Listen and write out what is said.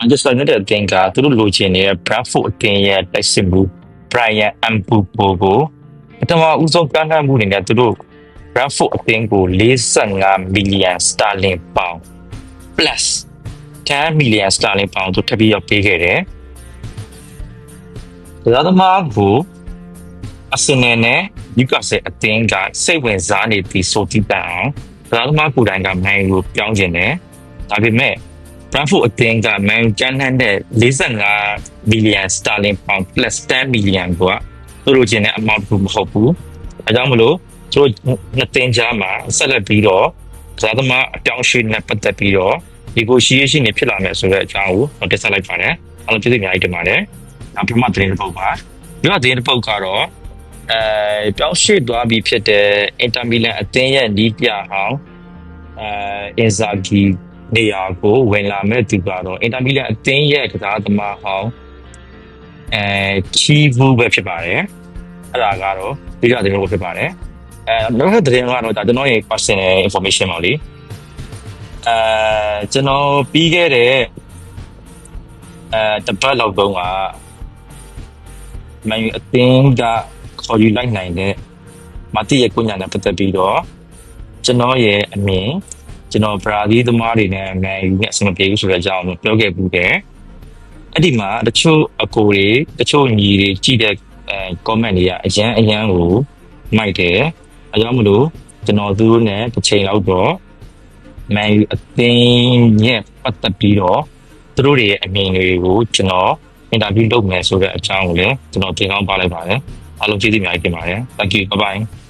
Manchester United အသင်းကသူတို့လိုချင်နေတဲ့ Brentford အသင်းရဲ့တိုက်စစ်မှု Brian Mbeumo ကိုပထမဦးဆုံးကမ်းလှမ်းမှုအနေနဲ့သူတို့ Brentford အသင်းကို45 million sterling pound plus 10 million sterling pound တို့ထပ်ပြီးပေးခဲ့တယ်။ဒါသမားကိုArsenal နဲ့ Newcastle အသင်းကစိတ်ဝင်စားနေပြီးဆိုတိတန်အောင်ဒါသမားကိုယ်တိုင်ကမန်ယူကိုပြောင်းကျင်တယ်။ဒါပေမဲ့Brentford အသင်းကမန်ကျန်းနှန်းတဲ့45 million sterling pound plus 10 million ကိုသူတို့ကျင်တဲ့ amount ကိုမဟုတ်ဘူး။အဲကြောင့်မလို့သူတို့နှစ်သင်းကြားမှာဆက်လက်ပြီးတော့ကစားသမားအပြောင်းအရွှေ့နဲ့ပတ်သက်ပြီးတော့ negotiation တွေဖြစ်လာမယ်ဆိုတဲ့အကြောင်းကိုတက်ဆက်လိုက်ပါတယ်။အားလုံးကျေးဇူးအများကြီးတင်ပါတယ်။နောက်ပြမသတင်းတစ်ပုဒ်ပါ။ဒီကသတင်းတစ်ပုဒ်ကတော့ပြောင်းရွှေ့သွားပြီးဖြစ်တဲ့ Inter Milan အသင်းရဲ့နီးပြဟောင်းInzaghiနေရာကိုဝင်လာမဲ့သူကတော့အင်တာမီလန်အသင်းရဲ့ကစားသမားဟောင်းချီဗူပဲဖြစ်ပါတယ်အဲ့ဒါကတော့ဒီကသတင်းလို့ဖြစ်ပါတယ်နောက်ထပ်သတင်းကတော့ဒါကျွန်တော်ရဲ့ personal information ပါလေကျွန်တော်ပြီးခဲ့တဲ့တပတ်လောက်တုန်းကမန်ယူအသင်းကခေါ်ယူလိုက်နိုင်တဲ့မာတီရဲ့ကိုညာနဲ့ပတ်သက်ပြီးတော့ကျွန်တော်ရဲ့အမြင်ကျွန်တော်ဘရာဇီးသမားတွေနဲ့မန်ယူနဲ့အဆင်မပြေဘူးဆိုတဲ့အကြောင်းကိုပြောခဲ့ဘူးတယ်။အဲ့ဒီမှာတချို့အကိုတွေတချို့ညီတွေကြည့်တဲ့ comment တွေကအရန်ကိုမိုက်တယ်။အဲကြောင့်မလို့ကျွန်တော်သူတို့နဲ့တစ်ချိန်လောက်တော့မန်ယူအသင်းရဲ့ပတ်သက်ပြီးတော့သူတို့တွေရဲ့အမြင်တွေကိုကျွန်တော်အင်တာဗျူးလုပ်မယ်ဆိုတဲ့အကြောင်းကိုလည်းကျွန်တော်သင်ကောင်းပါလိုက်ပါတယ်။အားလုံးကျေးဇူးအများကြီးတင်ပါတယ်။ Thank you. Bye bye.